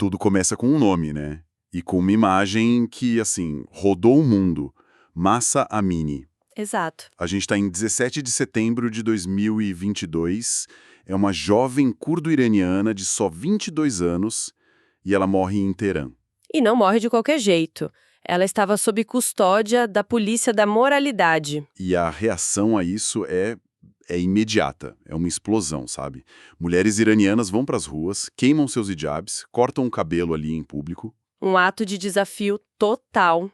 Tudo começa com um nome, né? E com uma imagem que, assim, rodou o mundo. Mahsa Amini. Exato. A gente está em 17 de setembro de 2022. É uma jovem curdo-iraniana de só 22 anos e ela morre em Teherã. E não morre de qualquer jeito. Ela estava sob custódia da polícia da moralidade. E a reação a isso é imediata, é uma explosão, sabe? Mulheres iranianas vão para as ruas, queimam seus hijabs, cortam o cabelo ali em público. Um ato de desafio total.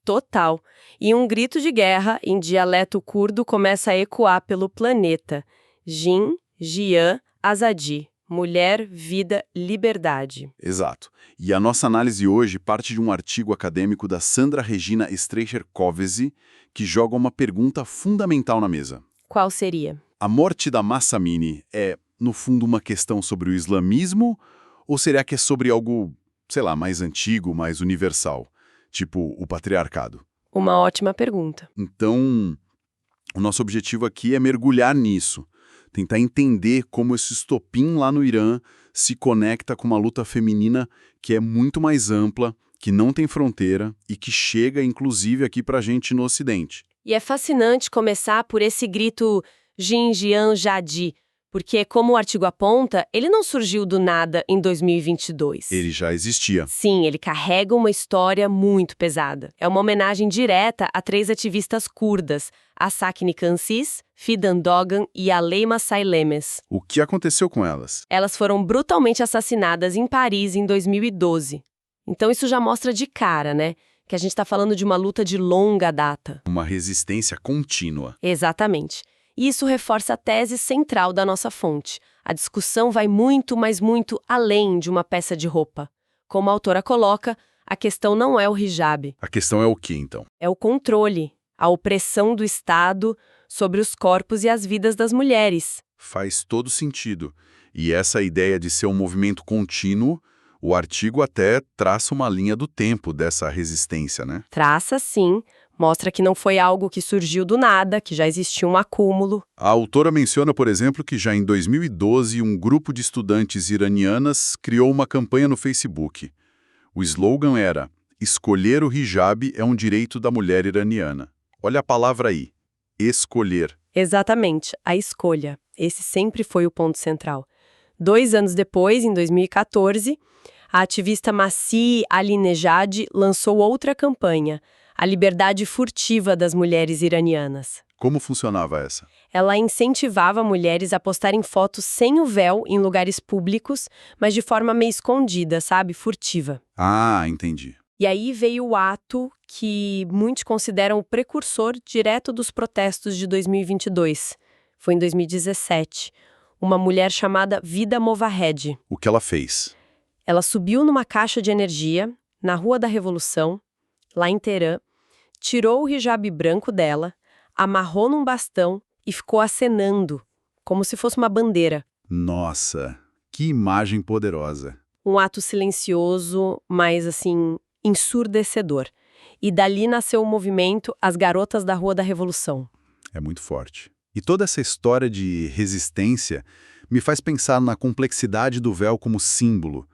Total. E um grito de guerra em dialeto curdo começa a ecoar pelo planeta. Jin, Jian, Azadi. Mulher, vida, liberdade. Exato. E a nossa análise hoje parte de um artigo acadêmico da Sandra Regina Streicher-Covesi, que joga uma pergunta fundamental na mesa. Qual seria? A morte da Mahsa Amini é, no fundo, uma questão sobre o islamismo ou será que é sobre algo, sei lá, mais antigo, mais universal? Tipo, o patriarcado. Uma ótima pergunta. Então, o nosso objetivo aqui é mergulhar nisso, tentar entender como esse estopim lá no Irã se conecta com uma luta feminina que é muito mais ampla, que não tem fronteira e que chega, inclusive, aqui pra gente no Ocidente. E é fascinante começar por esse grito Jin, Jian, Jadi, porque, como o artigo aponta, ele não surgiu do nada em 2022. Ele já existia. Sim, ele carrega uma história muito pesada. É uma homenagem direta a 3 ativistas curdas, a Sakine Kansis, Fidan Dogan e Aleima Sailemes. O que aconteceu com elas? Elas foram brutalmente assassinadas em Paris em 2012. Então isso já mostra de cara, né? Que a gente está falando de uma luta de longa data. Uma resistência contínua. Exatamente. E isso reforça a tese central da nossa fonte. A discussão vai muito, mas muito além de uma peça de roupa. Como a autora coloca, a questão não é o hijab. A questão é o que, então? É o controle, a opressão do Estado sobre os corpos e as vidas das mulheres. Faz todo sentido. E essa ideia de ser um movimento contínuo, o artigo até traça uma linha do tempo dessa resistência, né? Traça, sim. Mostra que não foi algo que surgiu do nada, que já existia um acúmulo. A autora menciona, por exemplo, que já em 2012 um grupo de estudantes iranianas criou uma campanha no Facebook. O slogan era: escolher o hijab é um direito da mulher iraniana. Olha a palavra aí, escolher. Exatamente, a escolha. Esse sempre foi o ponto central. 2 anos depois, em 2014, a ativista Masih Alinejad lançou outra campanha, a liberdade furtiva das mulheres iranianas. Como funcionava essa? Ela incentivava mulheres a postarem fotos sem o véu em lugares públicos, mas de forma meio escondida, sabe? Furtiva. Ah, entendi. E aí veio o ato que muitos consideram o precursor direto dos protestos de 2022. Foi em 2017. Uma mulher chamada Vida Movahed. O que ela fez? Ela subiu numa caixa de energia, na Rua da Revolução, lá em Teherã, tirou o hijab branco dela, amarrou num bastão e ficou acenando, como se fosse uma bandeira. Nossa, que imagem poderosa. Um ato silencioso, mas assim, ensurdecedor. E dali nasceu o movimento As Garotas da Rua da Revolução. É muito forte. E toda essa história de resistência me faz pensar na complexidade do véu como símbolo.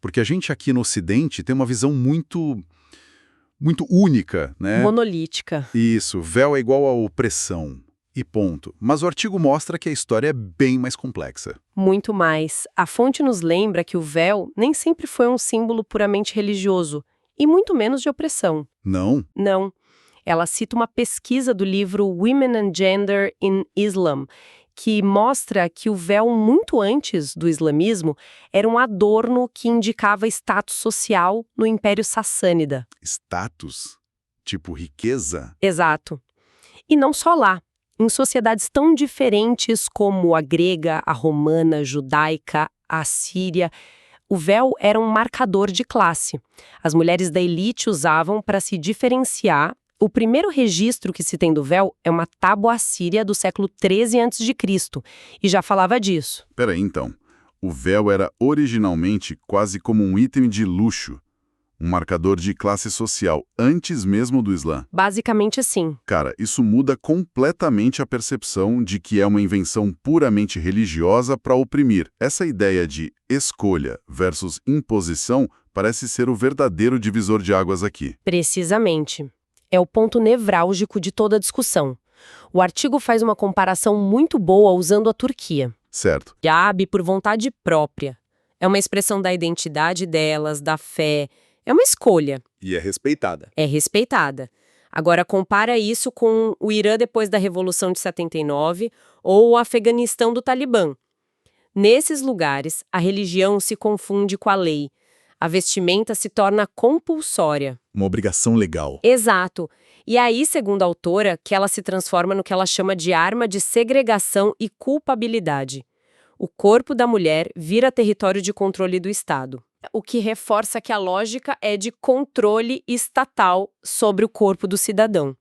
Porque a gente aqui no Ocidente tem uma visão muito única, né? Monolítica. Isso, véu é igual a opressão. E ponto. Mas o artigo mostra que a história é bem mais complexa. Muito mais. A fonte nos lembra que o véu nem sempre foi um símbolo puramente religioso, e muito menos de opressão. Não? Não. Ela cita uma pesquisa do livro Women and Gender in Islam, que mostra que o véu, muito antes do islamismo, era um adorno que indicava status social no Império Sassânida. Status? Tipo riqueza? Exato. E não só lá. Em sociedades tão diferentes como a grega, a romana, a judaica, a assíria, o véu era um marcador de classe. As mulheres da elite usavam para se diferenciar. O primeiro registro que se tem do véu é uma tábua assíria do século 13 a.C. e já falava disso. Peraí, então. O véu era originalmente quase como um item de luxo. Um marcador de classe social antes mesmo do Islã. Basicamente assim. Cara, isso muda completamente a percepção de que é uma invenção puramente religiosa para oprimir. Essa ideia de escolha versus imposição parece ser o verdadeiro divisor de águas aqui. Precisamente. É o ponto nevrálgico de toda a discussão. O artigo faz uma comparação muito boa usando a Turquia. Certo. Hijab por vontade própria. É uma expressão da identidade delas, da fé. É uma escolha. E é respeitada. É respeitada. Agora, compara isso com o Irã depois da Revolução de 79 ou o Afeganistão do Talibã. Nesses lugares, a religião se confunde com a lei. A vestimenta se torna compulsória. Uma obrigação legal. Exato. E aí, segundo a autora, que ela se transforma no que ela chama de arma de segregação e culpabilidade. O corpo da mulher vira território de controle do Estado. O que reforça que a lógica é de controle estatal sobre o corpo do cidadão.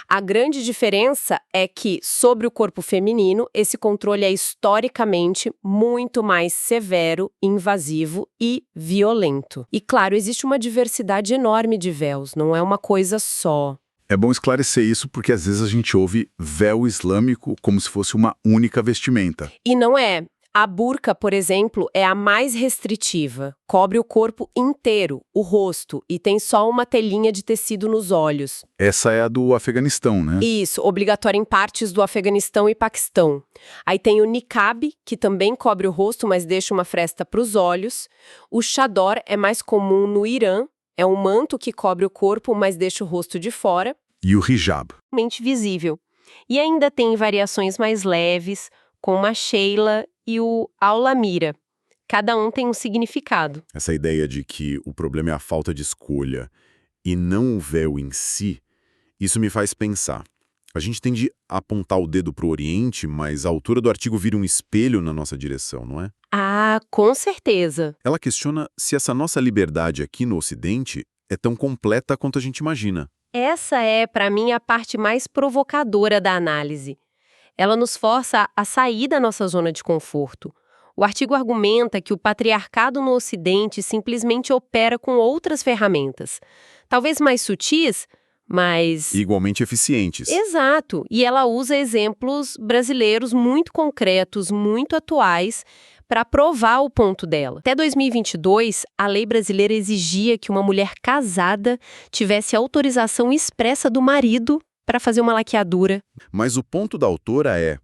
A grande diferença é que, sobre o corpo feminino, esse controle é historicamente muito mais severo, invasivo e violento. E, claro, existe uma diversidade enorme de véus, não é uma coisa só. É bom esclarecer isso porque às vezes a gente ouve véu islâmico como se fosse uma única vestimenta. E não é. A burca, por exemplo, é a mais restritiva. Cobre o corpo inteiro, o rosto, e tem só uma telinha de tecido nos olhos. Essa é a do Afeganistão, né? Isso, obrigatória em partes do Afeganistão e Paquistão. Aí tem o niqab, que também cobre o rosto, mas deixa uma fresta para os olhos. O chador é mais comum no Irã. É um manto que cobre o corpo, mas deixa o rosto de fora. E o hijab. Mente visível. E ainda tem variações mais leves, como a sheila e o aulamira. Cada um tem um significado. Essa ideia de que o problema é a falta de escolha e não o véu em si, isso me faz pensar. A gente tende a apontar o dedo para o Oriente, mas a autora do artigo vira um espelho na nossa direção, não é? Ah, com certeza. Ela questiona se essa nossa liberdade aqui no Ocidente é tão completa quanto a gente imagina. Essa é, para mim, a parte mais provocadora da análise. Ela nos força a sair da nossa zona de conforto. O artigo argumenta que o patriarcado no Ocidente simplesmente opera com outras ferramentas. Talvez mais sutis, mas... Igualmente eficientes. Exato. E ela usa exemplos brasileiros muito concretos, muito atuais, para provar o ponto dela. Até 2022, a lei brasileira exigia que uma mulher casada tivesse autorização expressa do marido para fazer uma laqueadura. Mas o ponto da autora é: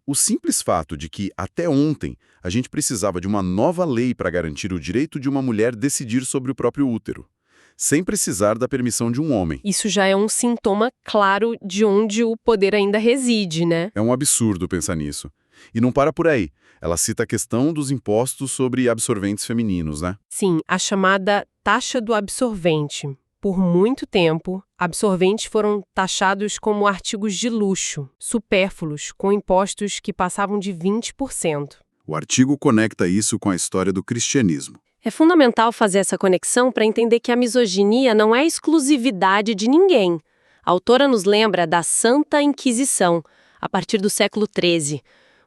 o simples fato de que, até ontem, a gente precisava de uma nova lei para garantir o direito de uma mulher decidir sobre o próprio útero, sem precisar da permissão de um homem. Isso já é um sintoma claro de onde o poder ainda reside, né? É um absurdo pensar nisso. E não para por aí. Ela cita a questão dos impostos sobre absorventes femininos, né? Sim, a chamada taxa do absorvente. Por muito tempo, absorventes foram taxados como artigos de luxo, supérfluos, com impostos que passavam de 20%. O artigo conecta isso com a história do cristianismo. É fundamental fazer essa conexão para entender que a misoginia não é exclusividade de ninguém. A autora nos lembra da Santa Inquisição, a partir do século XIII,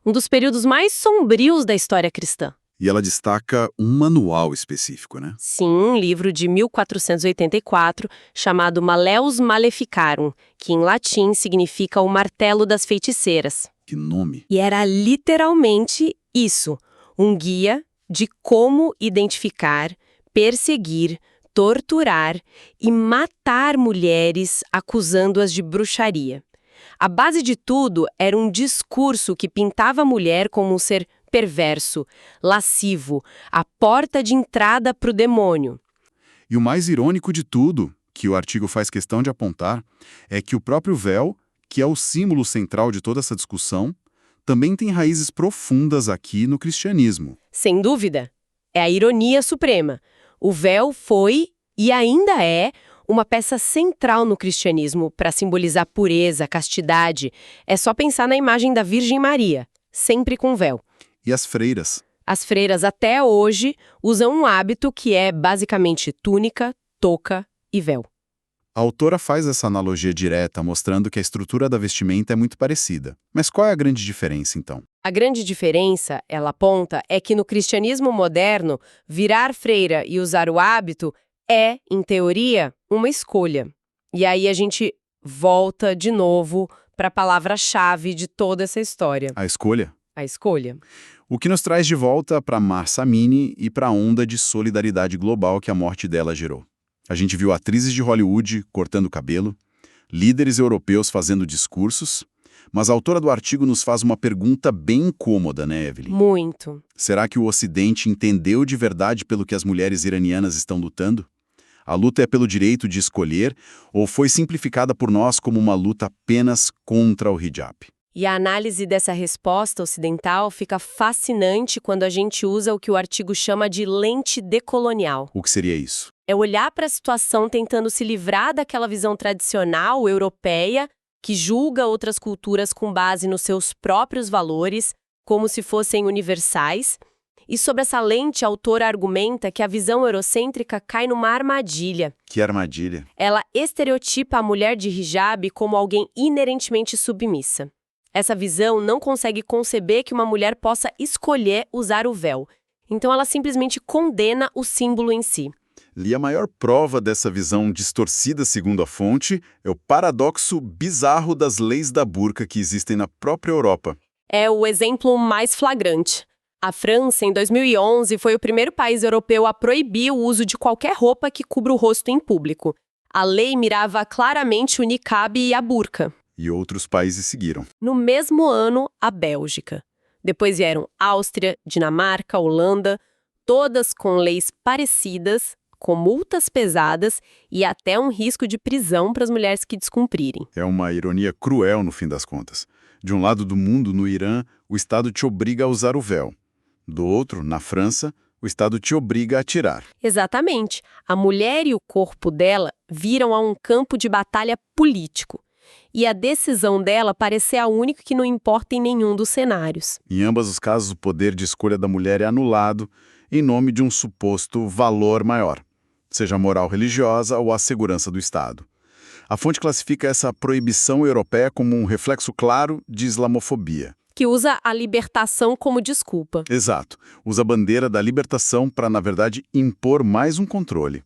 um dos períodos mais sombrios da história cristã. E ela destaca um manual específico, né? Sim, um livro de 1484, chamado Maleus Maleficarum, que em latim significa o martelo das feiticeiras. Que nome! E era literalmente isso, um guia de como identificar, perseguir, torturar e matar mulheres acusando-as de bruxaria. A base de tudo era um discurso que pintava a mulher como um ser perverso, lascivo, a porta de entrada para o demônio. E o mais irônico de tudo, que o artigo faz questão de apontar, é que o próprio véu, que é o símbolo central de toda essa discussão, também tem raízes profundas aqui no cristianismo. Sem dúvida. É a ironia suprema. O véu foi, e ainda é, uma peça central no cristianismo para simbolizar pureza, castidade. É só pensar na imagem da Virgem Maria, sempre com véu. E as freiras? As freiras até hoje usam um hábito que é basicamente túnica, touca e véu. A autora faz essa analogia direta, mostrando que a estrutura da vestimenta é muito parecida. Mas qual é a grande diferença, então? A grande diferença, ela aponta, é que no cristianismo moderno, virar freira e usar o hábito É, em teoria, uma escolha. E aí a gente volta de novo para a palavra-chave de toda essa história, A escolha? a escolha. O que nos traz de volta para Mahsa Amini e para a onda de solidariedade global que a morte dela gerou. A gente viu atrizes de Hollywood cortando cabelo, líderes europeus fazendo discursos, mas a autora do artigo nos faz uma pergunta bem incômoda, né, Evelyn? Muito. Será que o Ocidente entendeu de verdade pelo que as mulheres iranianas estão lutando? A luta é pelo direito de escolher ou foi simplificada por nós como uma luta apenas contra o hijab? E a análise dessa resposta ocidental fica fascinante quando a gente usa o que o artigo chama de lente decolonial. O que seria isso? É olhar para a situação tentando se livrar daquela visão tradicional europeia que julga outras culturas com base nos seus próprios valores, como se fossem universais. E sobre essa lente, a autora argumenta que a visão eurocêntrica cai numa armadilha. Que armadilha. Ela estereotipa a mulher de hijab como alguém inerentemente submissa. Essa visão não consegue conceber que uma mulher possa escolher usar o véu. Então ela simplesmente condena o símbolo em si. E a maior prova dessa visão distorcida segundo a fonte é o paradoxo bizarro das leis da burca que existem na própria Europa. É o exemplo mais flagrante. A França, em 2011, foi o primeiro país europeu a proibir o uso de qualquer roupa que cubra o rosto em público. A lei mirava claramente o niqab e a burca. E outros países seguiram. No mesmo ano, a Bélgica. Depois vieram Áustria, Dinamarca, Holanda, todas com leis parecidas, com multas pesadas e até um risco de prisão para as mulheres que descumprirem. É uma ironia cruel no fim das contas. De um lado do mundo, no Irã, o Estado te obriga a usar o véu. Do outro, na França, o Estado te obriga a tirar. Exatamente. A mulher e o corpo dela viram a um campo de batalha político. E a decisão dela parece ser a única que não importa em nenhum dos cenários. Em ambos os casos, o poder de escolha da mulher é anulado em nome de um suposto valor maior, seja a moral religiosa ou a segurança do Estado. A fonte classifica essa proibição europeia como um reflexo claro de islamofobia. Que usa a libertação como desculpa. Exato. Usa a bandeira da libertação para, na verdade, impor mais um controle.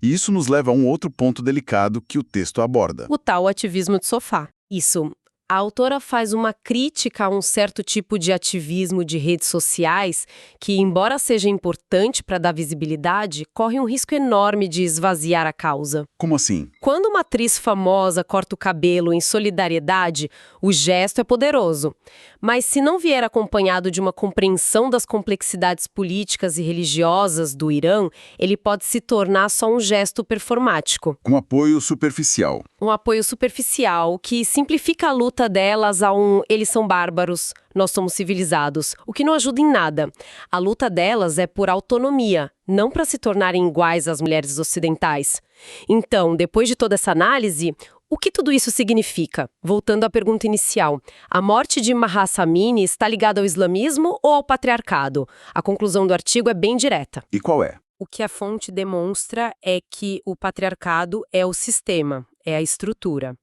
E isso nos leva a um outro ponto delicado que o texto aborda. O tal ativismo de sofá. Isso. A autora faz uma crítica a um certo tipo de ativismo de redes sociais que, embora seja importante para dar visibilidade, corre um risco enorme de esvaziar a causa. Como assim? Quando uma atriz famosa corta o cabelo em solidariedade, o gesto é poderoso. Mas se não vier acompanhado de uma compreensão das complexidades políticas e religiosas do Irã, ele pode se tornar só um gesto performático. Com apoio superficial. Um apoio superficial que simplifica a luta delas a eles são bárbaros, nós somos civilizados, o que não ajuda em nada. A luta delas é por autonomia, não para se tornarem iguais às mulheres ocidentais. Então, depois de toda essa análise, o que tudo isso significa? Voltando à pergunta inicial, a morte de Mahsa Amini está ligada ao islamismo ou ao patriarcado? A conclusão do artigo é bem direta. E qual é? O que a fonte demonstra é que o patriarcado é o sistema, é a estrutura.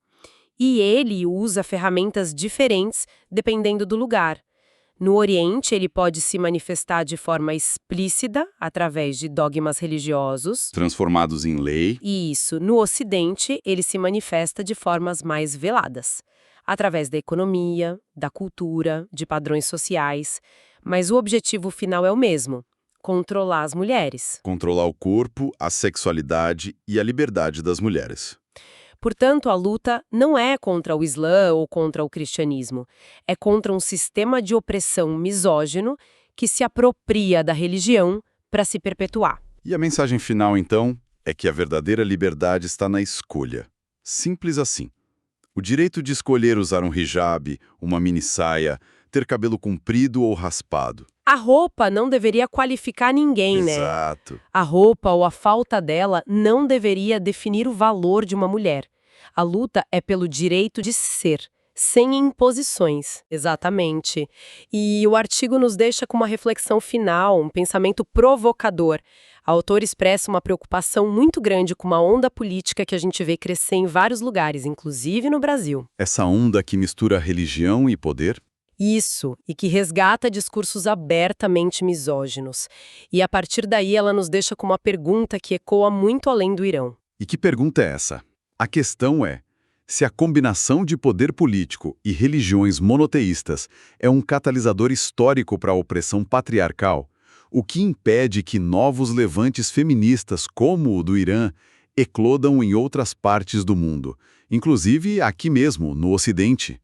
E ele usa ferramentas diferentes dependendo do lugar. No Oriente, ele pode se manifestar de forma explícita, através de dogmas religiosos. Transformados em lei. E isso, no Ocidente, ele se manifesta de formas mais veladas, através da economia, da cultura, de padrões sociais. Mas o objetivo final é o mesmo: controlar as mulheres. Controlar o corpo, a sexualidade e a liberdade das mulheres. Portanto, a luta não é contra o Islã ou contra o cristianismo. É contra um sistema de opressão misógino que se apropria da religião para se perpetuar. E a mensagem final, então, é que a verdadeira liberdade está na escolha. Simples assim. O direito de escolher usar um hijab, uma minissaia, ter cabelo comprido ou raspado. A roupa não deveria qualificar ninguém, né? Exato. A roupa ou a falta dela não deveria definir o valor de uma mulher. A luta é pelo direito de ser, sem imposições. Exatamente. E o artigo nos deixa com uma reflexão final, um pensamento provocador. A autora expressa uma preocupação muito grande com uma onda política que a gente vê crescer em vários lugares, inclusive no Brasil. Essa onda que mistura religião e poder? Isso, e que resgata discursos abertamente misóginos. E a partir daí ela nos deixa com uma pergunta que ecoa muito além do Irão. E que pergunta é essa? A questão é: se a combinação de poder político e religiões monoteístas é um catalisador histórico para a opressão patriarcal, o que impede que novos levantes feministas, como o do Irã, eclodam em outras partes do mundo, inclusive aqui mesmo, no Ocidente?